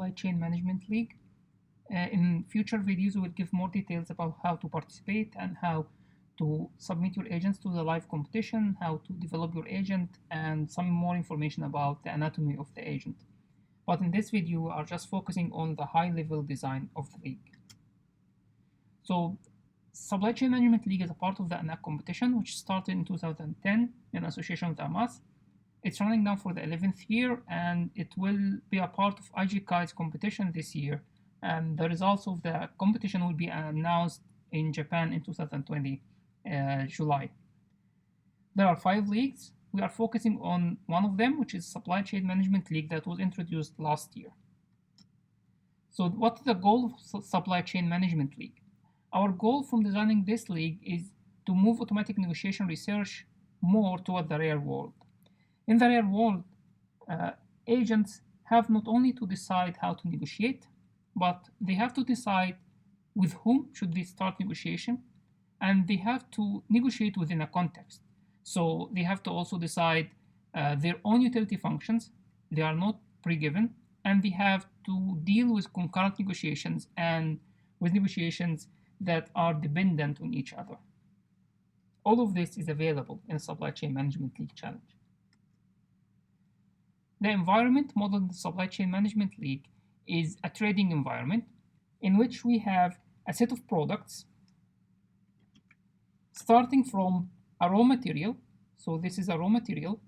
Supply Chain Management League. In future videos, we will give more details about how to participate and how to submit your agents to the live competition, how to develop your agent, and some more information about the anatomy of the agent. But in this video, we are just focusing on the high-level design of the league. So, Supply Chain Management League is a part of the ANAC competition, which started in 2010 in association with AMAS. It's running now for the 11th year, and it will be a part of IGKai's competition this year. And the results of the competition will be announced in Japan in 2020, July. There are 5 leagues. We are focusing on one of them, which is Supply Chain Management League that was introduced last year. So what's the goal of Supply Chain Management League? Our goal from designing this league is to move automatic negotiation research more toward the real world. In the real world, agents have not only to decide how to negotiate, but they have to decide with whom should they start negotiation, and they have to negotiate within a context. So they have to also decide their own utility functions. They are not pre-given, and they have to deal with concurrent negotiations and with negotiations that are dependent on each other. All of this is available in the Supply Chain Management League Challenge. The environment modeled in the Supply Chain Management League is a trading environment in which we have a set of products starting from a raw material. So this is a raw material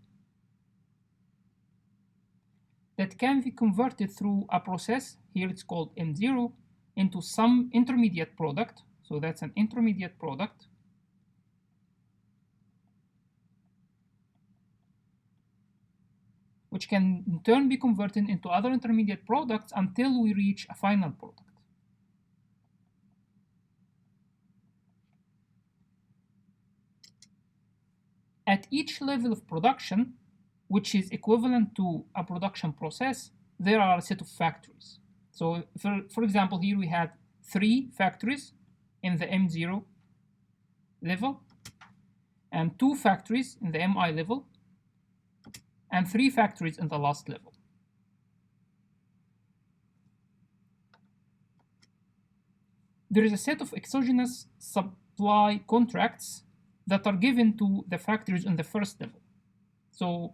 that can be converted through a process, here it's called M0, into some intermediate product. So that's an intermediate product. Which can in turn be converted into other intermediate products until we reach a final product. At each level of production, which is equivalent to a production process, there are a set of factories. So for example, here we have 3 factories in the M0 level, and 2 factories in the MI level, and 3 factories in the last level. There is a set of exogenous supply contracts that are given to the factories in the first level. So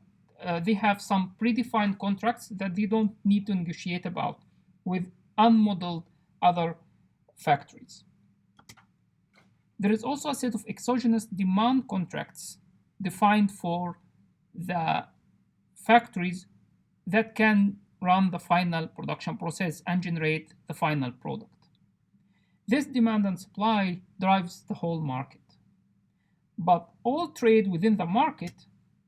they have some predefined contracts that they don't need to negotiate about with unmodeled other factories. There is also a set of exogenous demand contracts defined for the factories that can run the final production process and generate the final product. This demand and supply drives the whole market. But all trade within the market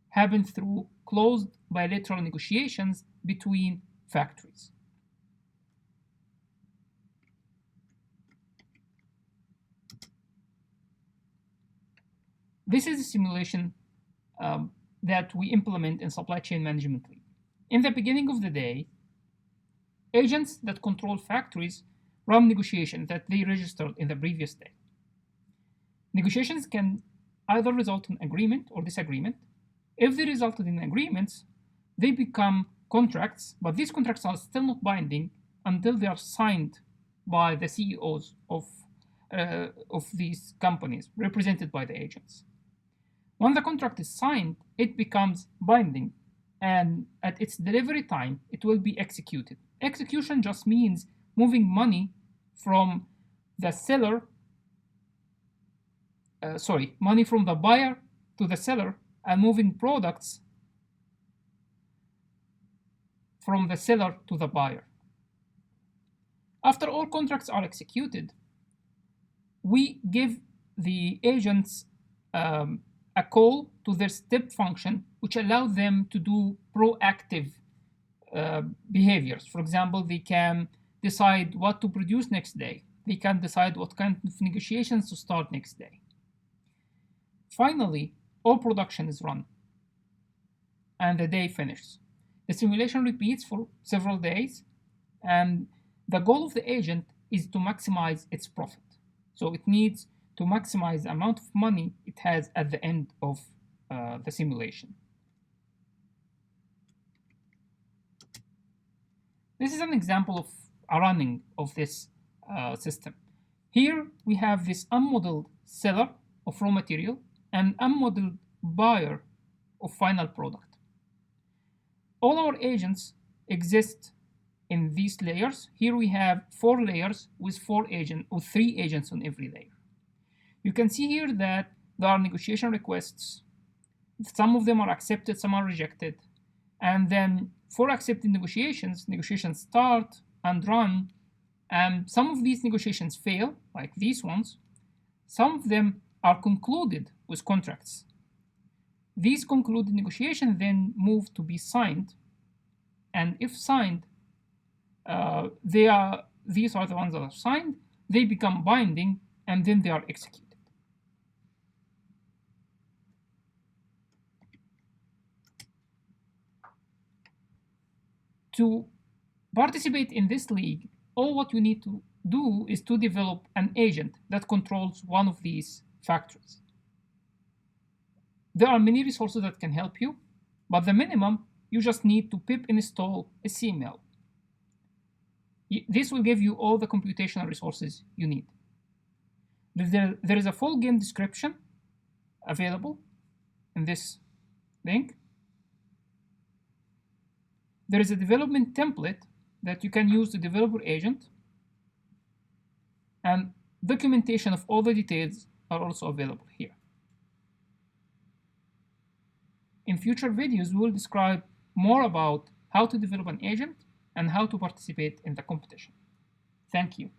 happens through closed bilateral negotiations between factories. This is a simulation that we implement in Supply Chain Management League. In the beginning of the day, agents that control factories run negotiations that they registered in the previous day. Negotiations can either result in agreement or disagreement. If they resulted in agreements, they become contracts, but these contracts are still not binding until they are signed by the CEOs of these companies, represented by the agents. When the contract is signed, it becomes binding, and at its delivery time, it will be executed. Execution just means moving money from the seller, money from the buyer to the seller, and moving products from the seller to the buyer. After all contracts are executed, we give the agents a call to their step function, which allows them to do proactive behaviors. For example, they can decide what to produce next day. They can decide what kind of negotiations to start next day. Finally, all production is run, and the day finishes. The simulation repeats for several days, and the goal of the agent is to maximize its profit. So it needs to maximize the amount of money it has at the end of the simulation. This is an example of a running of this system. Here we have this unmodeled seller of raw material and unmodeled buyer of final product. All our agents exist in these layers. Here we have 4 layers with 3 agents on every layer. You can see here that there are negotiation requests. Some of them are accepted, some are rejected. And then for accepted negotiations, negotiations start and run. And some of these negotiations fail, like these ones. Some of them are concluded with contracts. These concluded negotiations then move to be signed. And if signed, these are the ones that are signed. They become binding, and then they are executed. To participate in this league, all what you need to do is to develop an agent that controls one of these factors. There are many resources that can help you, but the minimum, you just need to pip install SCML. This will give you all the computational resources you need. There is a full game description available in this link. There is a development template that you can use to develop your agent, and documentation of all the details are also available here. In future videos, we will describe more about how to develop an agent and how to participate in the competition. Thank you.